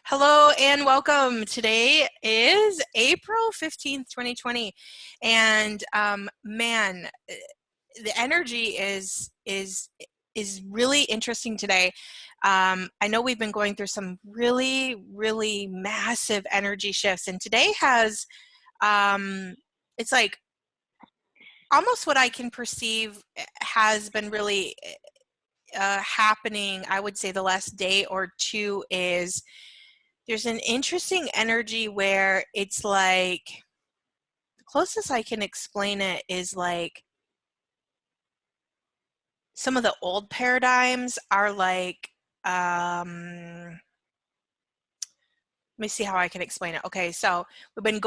Hello and welcome. Today is April 15th, 2020. And man, the energy is really interesting today. I know we've been going through some really massive energy shifts, and today has it's like almost what I can perceive has been really happening. I would say the last day or two is there's an interesting energy where it's like the closest I can explain it is like some of the old paradigms are like let me see how I can explain it. Okay, so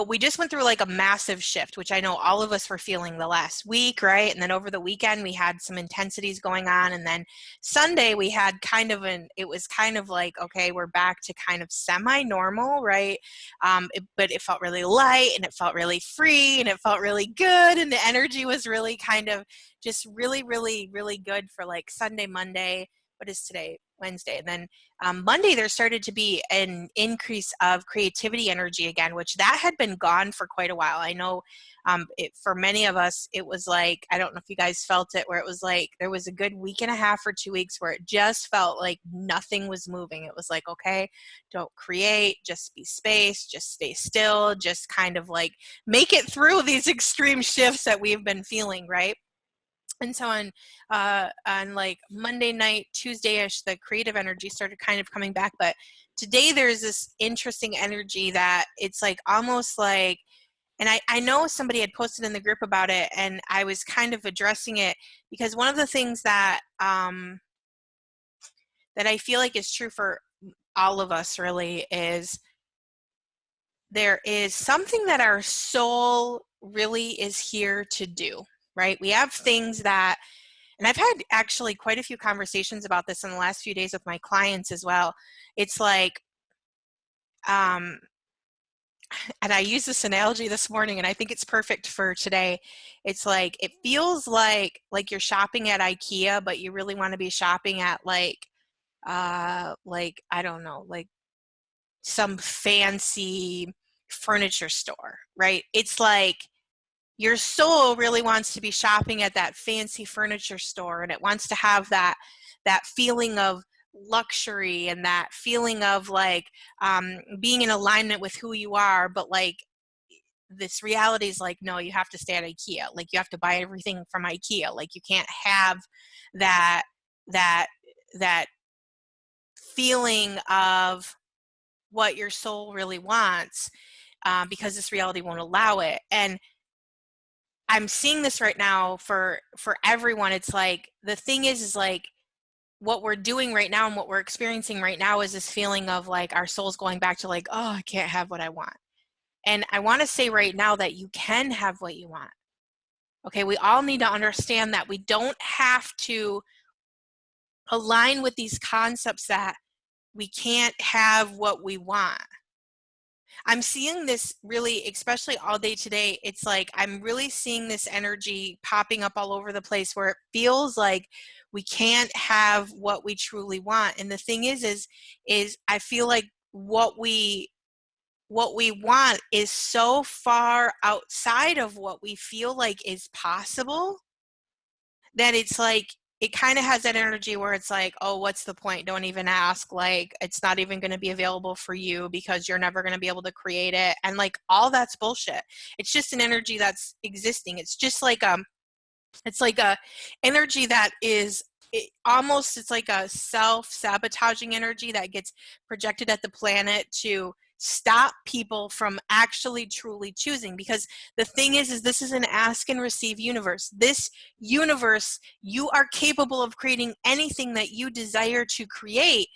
we just went through like a massive shift, which I know all of us were feeling the last week, right? And then over the weekend we had some intensities going on, and then Sunday we had it was kind of like, okay, we're back to kind of semi-normal, right? But it felt really light and it felt really free and it felt really good, and the energy was really kind of just really good for like Sunday, Monday. What is today? Wednesday. And then Monday, there started to be an increase of creativity energy again, which that had been gone for quite a while. I know for many of us, it was like, I don't know if you guys felt it, where it was like there was a good week and a half or 2 weeks where it just felt like nothing was moving. It was like, okay, don't create, just be space, just stay still, just kind of like make it through these extreme shifts that we've been feeling, right? And so on like Monday night, Tuesday-ish, the creative energy started kind of coming back. But today there's this interesting energy that it's like almost like, and I know somebody had posted in the group about it, and I was kind of addressing it because one of the things that that I feel like is true for all of us really is there is something that our soul really is here to do, right? We have things that, and I've had actually quite a few conversations about this in the last few days with my clients as well. It's like, um, and I used this analogy this morning, and I think it's perfect for today. It's like it feels like you're shopping at IKEA, but you really want to be shopping at like I don't know, like some fancy furniture store, right? It's like your soul really wants to be shopping at that fancy furniture store, and it wants to have that feeling of luxury and that feeling of like being in alignment with who you are. But like this reality is like, no, you have to stay at IKEA. Like you have to buy everything from IKEA. Like you can't have that that that feeling of what your soul really wants, because this reality won't allow it. And I'm seeing this right now for everyone. It's like the thing is like what we're doing right now and what we're experiencing right now is this feeling of like our soul's going back to like, oh, I can't have what I want. And I want to say right now that you can have what you want. Okay, we all need to understand that we don't have to align with these concepts that we can't have what we want. I'm seeing this really, especially all day today. It's like I'm really seeing this energy popping up all over the place where it feels like we can't have what we truly want. And the thing is I feel like what we want is so far outside of what we feel like is possible that it's like it kind of has that energy where it's like, oh, what's the point? Don't even ask. Like, it's not even going to be available for you because you're never going to be able to create it. And like, all that's bullshit. It's just an energy that's existing. It's just like it's like a energy that is it's like a self-sabotaging energy that gets projected at the planet to stop people from actually truly choosing. Because the thing is this is an ask and receive universe. This universe, you are capable of creating anything that you desire to create,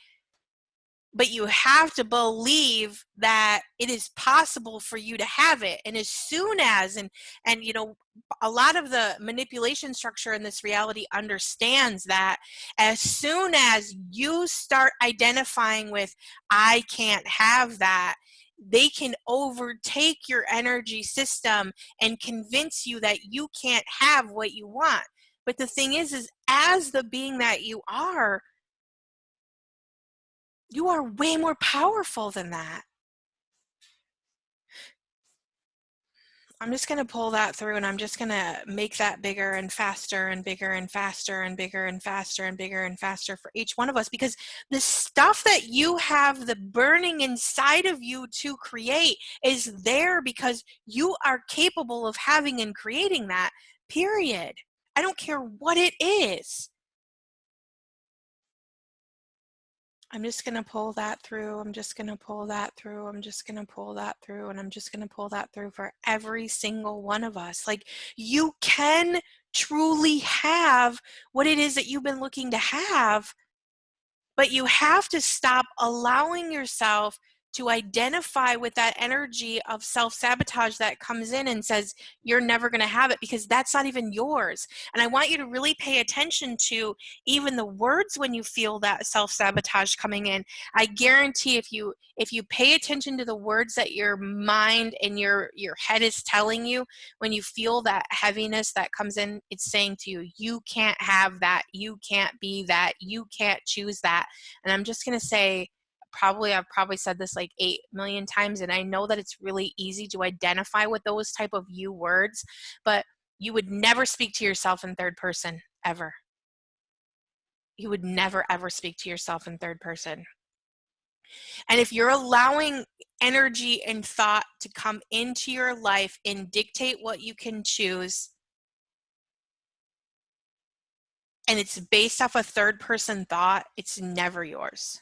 but you have to believe that it is possible for you to have it. And as soon as and you know, a lot of the manipulation structure in this reality understands that as soon as you start identifying with I can't have that, they can overtake your energy system and convince you that you can't have what you want. But the thing is as the being that you are, You are way more powerful than that. I'm just going to pull that through, and I'm just going to make that bigger and faster and bigger and faster and bigger and faster and bigger and faster for each one of us, because the stuff that you have, the burning inside of you to create, is there because you are capable of having and creating that, period. I don't care what it is. I'm just going to pull that through. I'm just going to pull that through. I'm just going to pull that through. And I'm just going to pull that through for every single one of us. Like, you can truly have what it is that you've been looking to have, but you have to stop allowing yourself to identify with that energy of self-sabotage that comes in and says you're never going to have it, because that's not even yours. And I want you to really pay attention to even the words when you feel that self-sabotage coming in. I guarantee if you pay attention to the words that your mind and your head is telling you, when you feel that heaviness that comes in, it's saying to you, you can't have that, you can't be that, you can't choose that. And I'm just going to say, I've probably said this like 8 million times, and I know that it's really easy to identify with those type of you words, but you would never speak to yourself in third person, ever. You would never, ever speak to yourself in third person. And if you're allowing energy and thought to come into your life and dictate what you can choose, and it's based off a third person thought, it's never yours,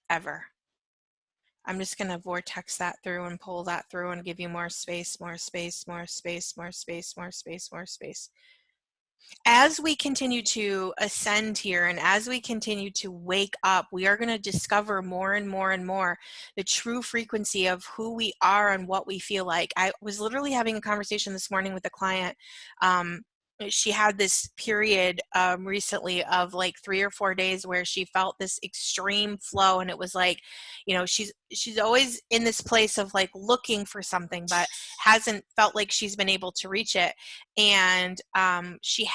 ever. I'm just going to vortex that through and pull that through and give you more space, more space, more space, more space, more space, more space. As we continue to ascend here, and as we continue to wake up, we are going to discover more and more and more the true frequency of who we are and what we feel like. I was literally having a conversation this morning with a client. She had this period recently of like 3 or 4 days where she felt this extreme flow, and it was like, she's always in this place of like looking for something, but hasn't felt like she's been able to reach it. And she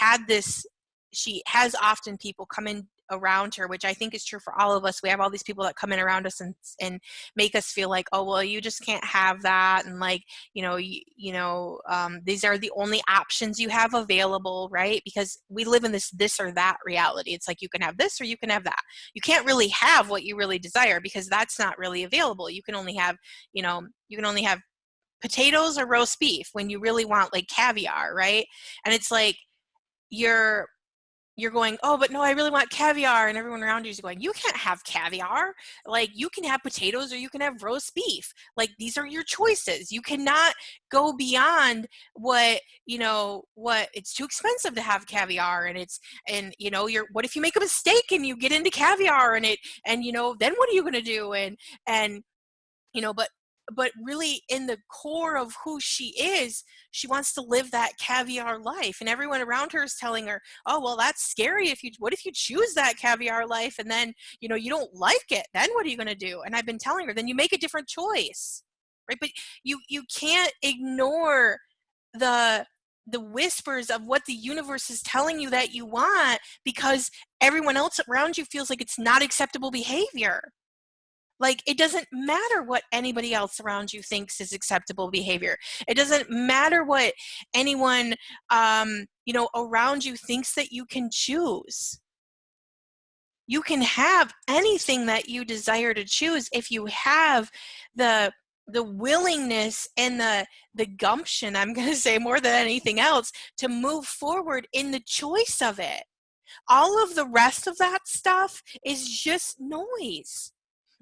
has often people come in around her, which I think is true for all of us. We have all these people that come in around us and make us feel like, oh, well, you just can't have that. And like, these are the only options you have available, right? Because we live in this or that reality. It's like, you can have this or you can have that. You can't really have what you really desire, because that's not really available. You can only have potatoes or roast beef when you really want like caviar, right? And it's like, you're going, oh, but no, I really want caviar. And everyone around you is going, you can't have caviar. Like, you can have potatoes or you can have roast beef. Like, these are your choices. You cannot go beyond what it's too expensive to have caviar. And what if you make a mistake and you get into caviar and then what are you going to do? But really, in the core of who she is, she wants to live that caviar life. And everyone around her is telling her, oh, well, that's scary. What if you choose that caviar life and then, you don't like it? Then what are you going to do? And I've been telling her, then you make a different choice, right? But you can't ignore the whispers of what the universe is telling you that you want, because everyone else around you feels like it's not acceptable behavior. Like, it doesn't matter what anybody else around you thinks is acceptable behavior. It doesn't matter what anyone, around you thinks that you can choose. You can have anything that you desire to choose if you have the willingness and the gumption, I'm going to say more than anything else, to move forward in the choice of it. All of the rest of that stuff is just noise.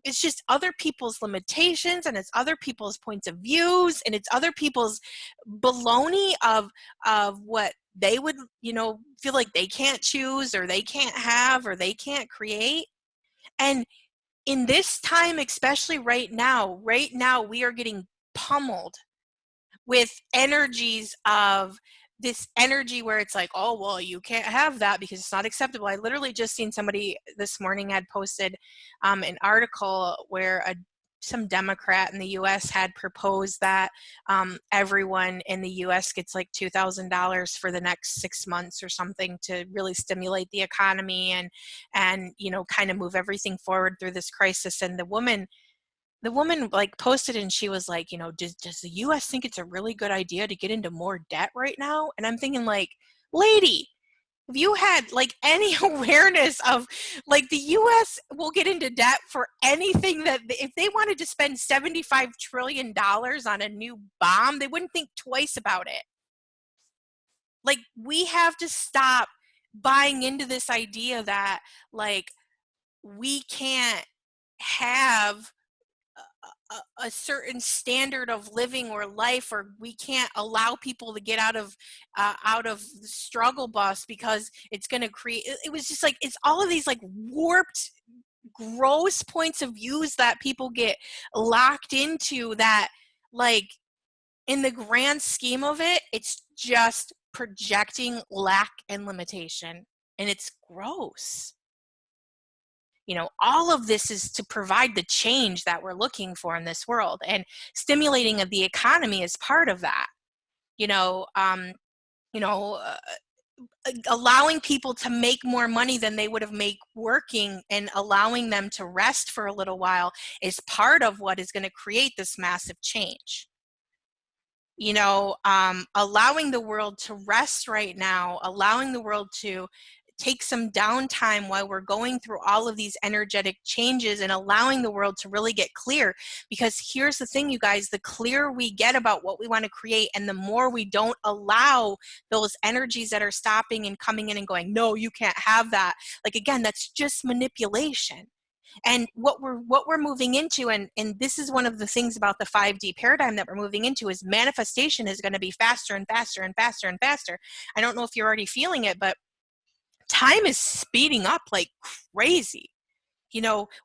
It's just other people's limitations, and it's other people's points of views, and it's other people's baloney of what they would, feel like they can't choose or they can't have or they can't create. And in this time, especially right now, we are getting pummeled with energies of this energy where it's like, oh, well, you can't have that because it's not acceptable. I literally just seen somebody this morning had posted an article where some Democrat in the U.S. had proposed that everyone in the U.S. gets like $2,000 for the next 6 months or something to really stimulate the economy and kind of move everything forward through this crisis. And the woman like posted and she was like, does the US think it's a really good idea to get into more debt right now? And I'm thinking like, lady, if you had like any awareness of like the US will get into debt for anything that if they wanted to spend $75 trillion on a new bomb, they wouldn't think twice about it. Like we have to stop buying into this idea that like we can't have a certain standard of living or life, or we can't allow people to get out of the struggle bus because it's going to create. It was just like it's all of these like warped, gross points of views that people get locked into. That like in the grand scheme of it, it's just projecting lack and limitation, and it's gross. All of this is to provide the change that we're looking for in this world, and stimulating of the economy is part of that. You know, um, you know, uh, allowing people to make more money than they would have made working, and allowing them to rest for a little while is part of what is going to create this massive change. Allowing the world to rest right now, allowing the world to take some downtime while we're going through all of these energetic changes, and allowing the world to really get clear. Because here's the thing, you guys, the clearer we get about what we want to create, and the more we don't allow those energies that are stopping and coming in and going, no, you can't have that. Like, again, that's just manipulation. And what we're moving into, and this is one of the things about the 5D paradigm that we're moving into, is manifestation is going to be faster and faster and faster and faster. I don't know if you're already feeling it, but time is speeding up like crazy.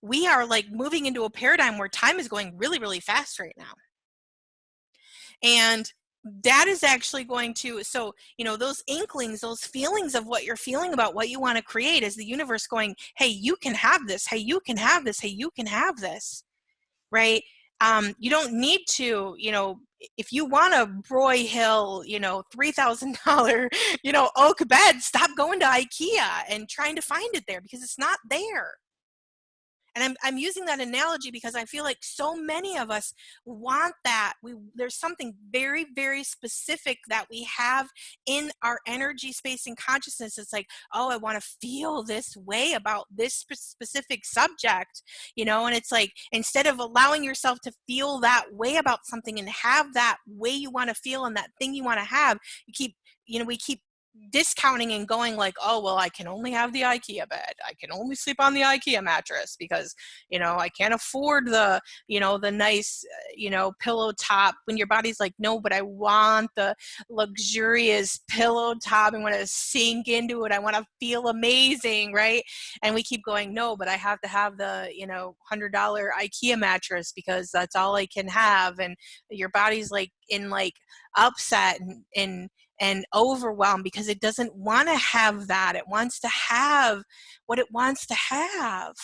We are like moving into a paradigm where time is going really, really fast right now. And that is actually going to, so, those inklings, those feelings of what you're feeling about what you want to create, is the universe going, hey, you can have this. Hey, you can have this. Hey, you can have this. Right? You don't need to, if you want a Broyhill, $3,000, oak bed, stop going to IKEA and trying to find it there, because it's not there. And I'm using that analogy because I feel like so many of us want that. There's something very, very specific that we have in our energy space and consciousness. It's like, oh, I want to feel this way about this specific subject, and it's like, instead of allowing yourself to feel that way about something and have that way you want to feel and that thing you want to have, we keep discounting and going like, oh, well, I can only have the IKEA bed. I can only sleep on the IKEA mattress because, I can't afford the nice, pillow top, when your body's like, no, but I want the luxurious pillow top. I want to sink into it. I want to feel amazing. Right. And we keep going, no, but I have to have the, $100 IKEA mattress because that's all I can have. And your body's like in like upset and overwhelmed because it doesn't want to have that. It wants to have what it wants to have.